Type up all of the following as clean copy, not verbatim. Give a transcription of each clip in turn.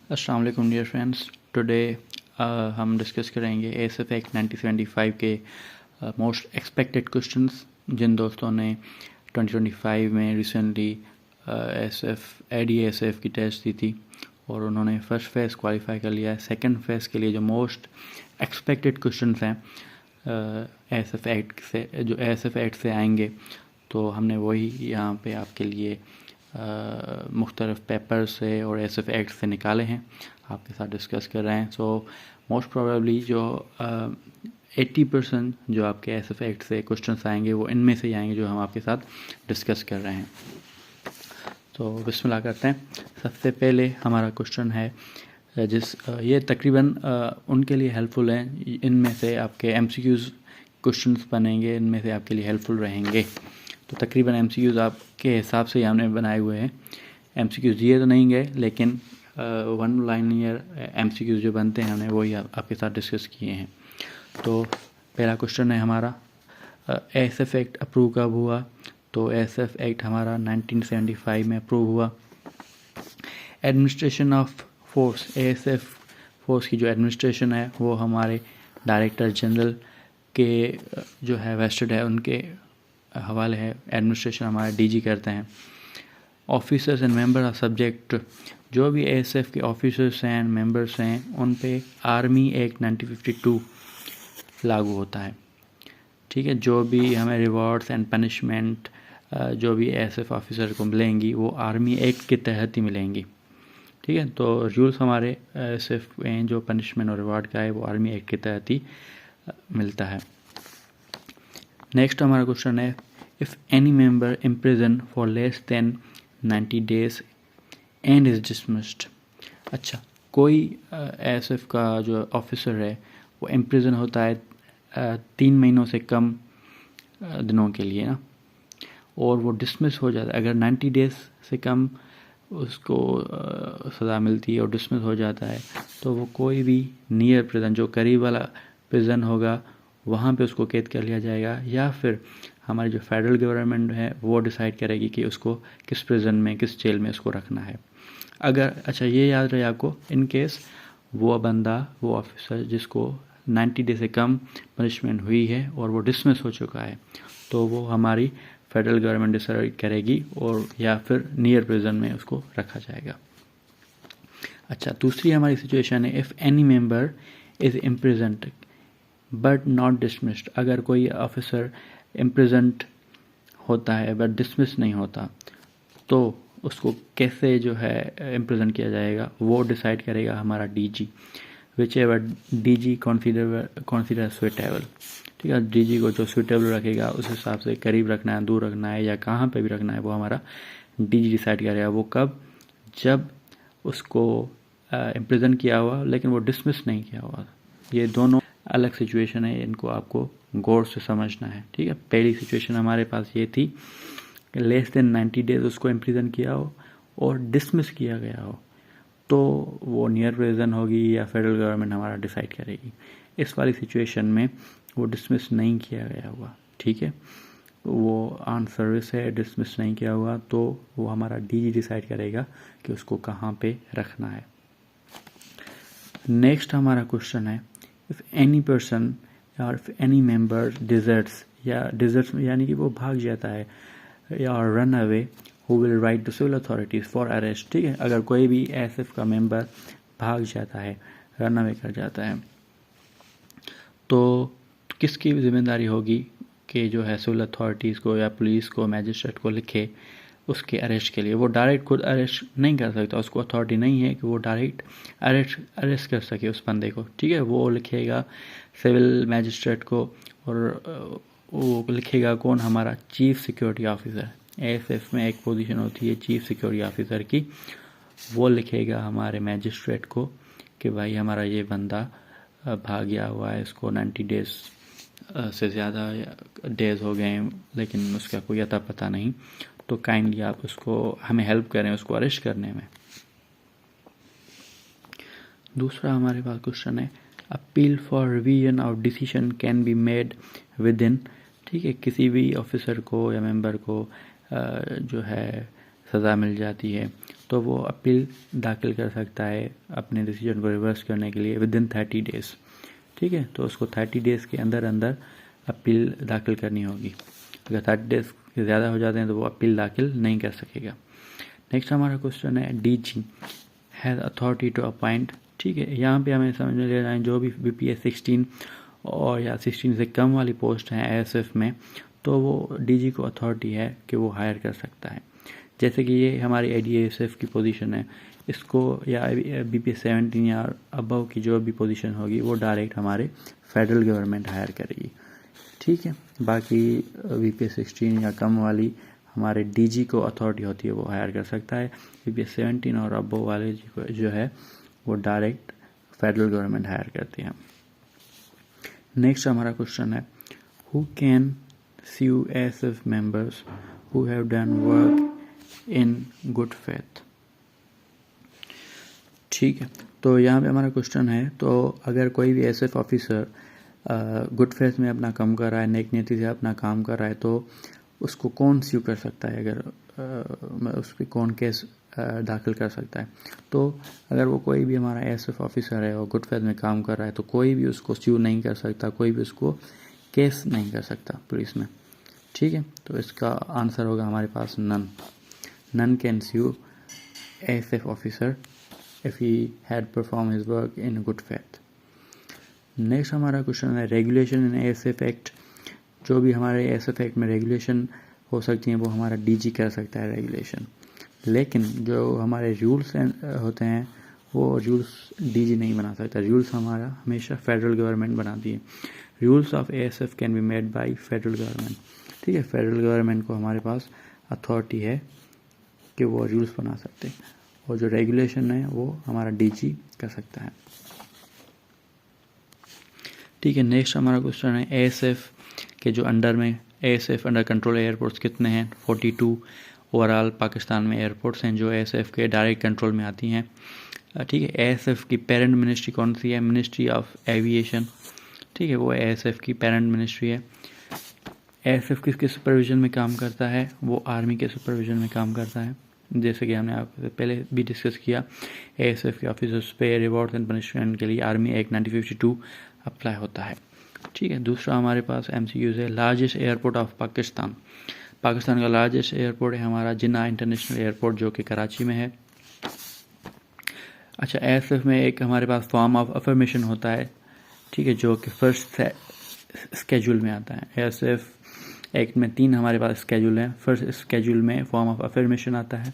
अस्सलाम वालेकुम dear friends. Today हम डिस्कस करेंगे एएसएफ एक्ट 1975 के मोस्ट एक्सपेक्टेड क्वेश्चंस जिन दोस्तों ने 2025 में रिसेंटली एएसएफ एडीएएसएफ की टेस्ट दी थी और उन्होंने फर्स्ट फेज़ क्वालिफाई कर लिया है। सेकंड फेज़ के लिए जो मोस्ट एक्सपेक्टेड क्वेश्चंस हैं एएसएफ एक्ट से आएंगे, तो हमने वही यहाँ पे आपके लिए मुख्तलिफ पेपर से और एएसएफ एक्ट से निकाले हैं, आपके साथ डिस्कस कर रहे हैं। सो मोस्ट प्रोबेबली जो 80% जो आपके एएसएफ एक्ट से क्वेश्चंस आएंगे वो इनमें से ही आएंगे जो हम आपके साथ डिस्कस कर रहे हैं। तो बिस्मिल्लाह करते हैं। सबसे पहले हमारा क्वेश्चन है ये तकरीबन उनके लिए हेल्पफुल है, इनमें से आपके एमसीक्यूज़ क्वेश्चंस बनेंगे, इनमें से आपके लिए हेल्पफुल रहेंगे। तो तकरीबन एमसीक्यूज़ आपके हिसाब से ही हमने बनाए हुए हैं। एमसीक्यूज़ दिए तो नहीं गए, लेकिन वन लाइनियर एमसीक्यूज़ जो बनते हैं हमने वही आपके साथ डिस्कस किए हैं। तो पहला क्वेश्चन है हमारा, एएसएफ एक्ट अप्रूव कब हुआ? तो एएसएफ एक्ट हमारा 1975 में अप्रूव हुआ। Administration of force, ASF force की जो एडमिनिस्ट्रेशन है वो हमारे डायरेक्टर जनरल के जो है वेस्टेड है, उनके हवाले है। एडमिनिस्ट्रेशन हमारे डीजी करते हैं। Officers and member of subject, जो भी एएसएफ के ऑफिसर्स हैं, मेंबर्स हैं, उन पे आर्मी एक्ट 1952 लागू होता है। ठीक है, जो भी हमें रिवॉर्ड्स एंड पनिशमेंट जो भी एएसएफ ऑफिसर को मिलेंगी वो आर्मी एक्ट के तहत ही मिलेंगी। ठीक है, तो रूल्स हमारे एएसएफ में जो पनिशमेंट और रिवॉर्ड का है वो आर्मी एक्ट के तहत ही मिलता है। नेक्स्ट हमारा क्वेश्चन है, if any member imprison for less than 90 days and is dismissed. अच्छा, कोई एएसएफ का जो ऑफिसर है वो इम्प्रिजन होता है 3 महीनों से कम दिनों के लिए ना, और वो डिसमिस हो जाता है। अगर 90 days से कम उसको सज़ा मिलती है और डिसमिस हो जाता है, तो वो कोई भी नियर प्रिजन, जो करीब वाला प्रिजन होगा, वहाँ पे उसको कैद कर लिया जाएगा, या फिर हमारी जो फेडरल गवर्नमेंट है वो डिसाइड करेगी कि उसको किस प्रिजन में, किस जेल में उसको रखना है। अगर अच्छा ये याद रहे आपको, इन केस वो बंदा, वो ऑफिसर जिसको 90 डे से कम पनिशमेंट हुई है और वो डिसमिस हो चुका है, तो वो हमारी फेडरल गवर्नमेंट डिसाइड करेगी और या फिर नियर प्रिजन में उसको रखा जाएगा। अच्छा, दूसरी हमारी सिचुएशन है, if any member is imprisoned but not dismissed. अगर कोई ऑफिसर इम्प्रिजन्ड होता है बट डिसमिस नहीं होता, तो उसको कैसे जो है इम्प्रिजन किया जाएगा वो डिसाइड करेगा हमारा DG, which ever DG consider suitable. ठीक है, डीजी को जो सुइटेबल रखेगा उस हिसाब से करीब रखना है, दूर रखना है, या कहाँ पे भी रखना है, वो हमारा डीजी डिसाइड करेगा। वो कब? जब उसको इम्प्रिजन किया हुआ लेकिन वो डिसमिस नहीं किया हुआ। ये दोनों अलग सिचुएशन है, इनको आपको गौर से समझना है। ठीक है, पहली सिचुएशन हमारे पास ये थी कि लेस देन 90 days उसको इम्प्रिजन किया हो और डिसमिस किया गया हो, तो वो नियर प्रिजन होगी या फेडरल गवर्नमेंट हमारा डिसाइड करेगी। इस वाली सिचुएशन में वो डिसमिस नहीं किया गया हुआ, ठीक है, वो ऑन सर्विस है, डिसमिस नहीं किया हुआ, तो वो हमारा डीजी डिसाइड करेगा कि उसको कहाँ पे रखना है। नेक्स्ट हमारा क्वेश्चन है, if any person or if any member deserts, या डिजर्ट्स यानी कि वो भाग जाता है, या run away, who will write to civil authorities for arrest. ठीक है, अगर कोई भी एएसएफ का मेंबर भाग जाता है, रन अवे कर जाता है, तो किसकी जिम्मेदारी होगी कि जो है सिविल अथॉरिटीज़ को या पुलिस को, मैजिस्ट्रेट को लिखे उसके अरेस्ट के लिए। वो डायरेक्ट खुद अरेस्ट नहीं कर सकता, उसको अथॉरिटी नहीं है कि वो डायरेक्ट अरेस्ट कर सके उस बंदे को। ठीक है, वो लिखेगा सिविल मैजिस्ट्रेट को, और वो लिखेगा कौन? हमारा चीफ सिक्योरिटी ऑफिसर। एएसएफ में एक पोजीशन होती है चीफ सिक्योरिटी ऑफिसर की, वो लिखेगा हमारे मैजिस्ट्रेट को कि भाई हमारा ये बंदा भाग गया हुआ है, इसको 90 days से ज़्यादा डेज हो गए हैं लेकिन उसका कोई अता पता नहीं, तो काइंडली आप उसको हमें हेल्प करें उसको अरेस्ट करने में। दूसरा हमारे पास क्वेश्चन है, appeal for revision of decision can be made with in. ठीक है, किसी भी ऑफिसर को या मेंबर को जो है सज़ा मिल जाती है, तो तो वो अपील दाखिल कर सकता है अपने डिसीजन को रिवर्स करने के लिए विदिन 30 डेज़। ठीक है, तो उसको 30 डेज़ के अंदर अंदर अपील दाखिल करनी होगी। अगर 30 डेज़ से ज़्यादा हो जाते हैं तो वो अपील दाखिल नहीं कर सकेगा। नेक्स्ट हमारा क्वेश्चन है DG has authority to appoint. ठीक है, यहाँ पे हमें समझ में लेना है जो भी BPS 16 और या 16 से कम वाली पोस्ट हैं ASF में, तो वो DG को अथॉरिटी है कि वो हायर कर सकता है। जैसे कि ये हमारी ADSF की पोजीशन है, इसको या BPS 17 या अबव की जो भी पोजीशन होगी वो डायरेक्ट हमारे फेडरल गवर्नमेंट हायर करेगी। ठीक है, बाकी BPS 16 या कम वाली हमारे DG को अथॉरिटी होती है, वो हायर कर सकता है। BPS 17 और अबव वाले जो है वो डायरेक्ट फेडरल गवर्नमेंट हायर करती है। नेक्स्ट हमारा क्वेश्चन है who can sue ASF members who have done work in good faith। ठीक है, तो यहाँ पे हमारा क्वेश्चन है, तो अगर कोई भी ASF ऑफिसर गुड फेथ में अपना काम कर रहा है, नेक नीति से अपना काम कर रहा है, तो उसको कौन स्यू कर सकता है, अगर उस पर कौन केस दाखिल कर सकता है। तो अगर वो कोई भी हमारा ASF ऑफिसर है और गुड फेथ में काम कर रहा है तो कोई भी उसको स्यू नहीं कर सकता, कोई भी उसको केस नहीं कर सकता पुलिस में। ठीक है, तो इसका आंसर होगा हमारे पास none can sue ASF officer if he had perform his work in good faith. Next हमारा क्वेश्चन है रेगुलेशन इन ASF एक्ट। जो भी हमारे ASF एक्ट में रेगुलेशन हो सकती हैं वो हमारा DG कर सकता है रेगुलेशन, लेकिन जो हमारे रूल्स होते हैं वो रूल्स DG नहीं बना सकता। रूल्स हमारा हमेशा फेडरल गवर्नमेंट बनाती है। Rules of ASF can be made by federal government. ठीक है, फेडरल गवर्नमेंट को हमारे पास अथॉरिटी है कि वो रूल्स बना सकते हैं, और जो रेगुलेशन है वो हमारा DG कर सकता है। ठीक है, नेक्स्ट हमारा क्वेश्चन है ASF के जो अंडर में ASF अंडर कंट्रोल एयरपोर्ट्स कितने हैं। 42 ओवरऑल पाकिस्तान में एयरपोर्ट्स हैं जो ASF के डायरेक्ट कंट्रोल में आती हैं। ठीक है, ASF की पेरेंट मिनिस्ट्री कौन सी है, मिनिस्ट्री ऑफ एविएशन। ठीक है, वो ASF की पेरेंट मिनिस्ट्री है। ASF किसके सुपरविजन में काम करता है, वो आर्मी के सुपरविजन में काम करता है। जैसे कि हमने आपसे पहले भी डिस्कस किया, ASF के ऑफिसर्स पे रिवॉर्ड्स एंड पनिशमेंट के लिए आर्मी एक्ट 1952 अप्लाई होता है। ठीक है, दूसरा हमारे पास MCQs है largest airport of Pakistan. Pakistan का लार्जेस्ट एयरपोर्ट है हमारा जिन्ना इंटरनेशनल एयरपोर्ट जो कि कराची में है। अच्छा, ASF में एक हमारे पास फॉर्म ऑफ अफर्मेशन होता है। ठीक है, जो कि फर्स्ट स्केड्यूल में आता है। ASF एक्ट में 3 हमारे पास स्केड्यूल हैं। फर्स्ट स्केड्यूल में फॉर्म ऑफ अफर्मेशन आता है।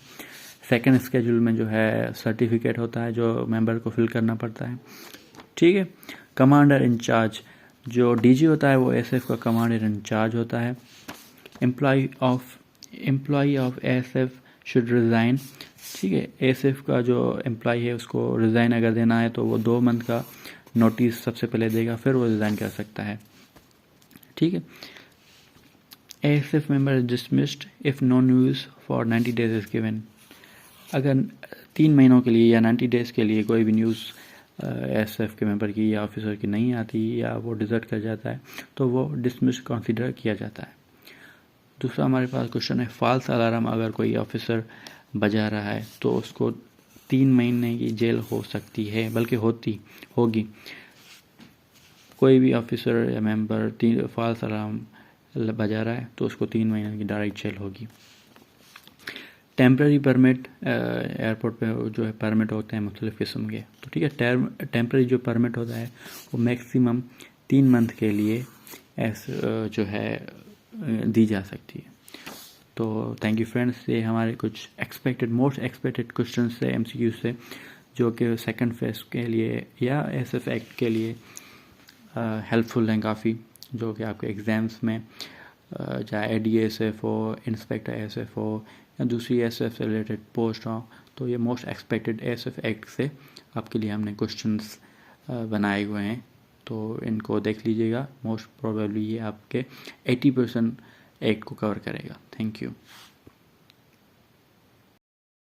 सेकंड स्केड्यूल में जो है सर्टिफिकेट होता है जो मेंबर को फिल करना पड़ता है। ठीक है, कमांडर इंचार्ज जो DG होता है वो ASF का कमांडर इंचार्ज होता है। Employ of ASF should resign. ठीक है, ASF का जो एम्प्लॉय है उसको रिज़ाइन अगर देना है तो वो 2 मंथ का नोटिस सबसे पहले देगा, फिर वो रिज़ाइन कर सकता है। ठीक है, ASF member is dismissed if no news for 90 days is given. अगर 3 महीनों के लिए या 90 डेज़ के लिए कोई भी न्यूज़ ASF के मेंबर की या ऑफिसर की नहीं आती या वो डिजर्ट कर जाता है तो वो डिसमिस कंसीडर किया जाता है। दूसरा हमारे पास क्वेश्चन है फॉल्स अलार्म अगर कोई ऑफिसर बजा रहा है तो उसको 3 महीने की जेल हो सकती है, बल्कि होगी। कोई भी ऑफिसर या मेंबर फॉल्स अलार्म बजा रहा है तो उसको 3 महीने की डायरेक्ट जेल होगी। टेम्प्रेरी परमिट एयरपोर्ट पे जो है परमिट होते हैं मुख्तलिफ़ किस्म के। तो ठीक है, टेम्प्रेरी जो परमिट होता है वो मैक्सिमम 3 मंथ के लिए जो है दी जा सकती है। तो थैंक यू फ्रेंड्स, ये हमारे कुछ मोस्ट एक्सपेक्टेड क्वेश्चन से MCQ से जो कि सेकंड फेज के लिए या ASF एक्ट के लिए हेल्पफुल हैं काफ़ी, जो कि आपके एग्ज़ाम्स में चाहे ADSF हो, इंस्पेक्टर ASF हो या दूसरी ASF से रिलेटेड पोस्ट हो, तो ये मोस्ट एक्सपेक्टेड ASF एक्ट से आपके लिए हमने क्वेश्चंस बनाए हुए हैं। तो इनको देख लीजिएगा, मोस्ट प्रोबेबली ये आपके 80% एक्ट को कवर करेगा। Thank you.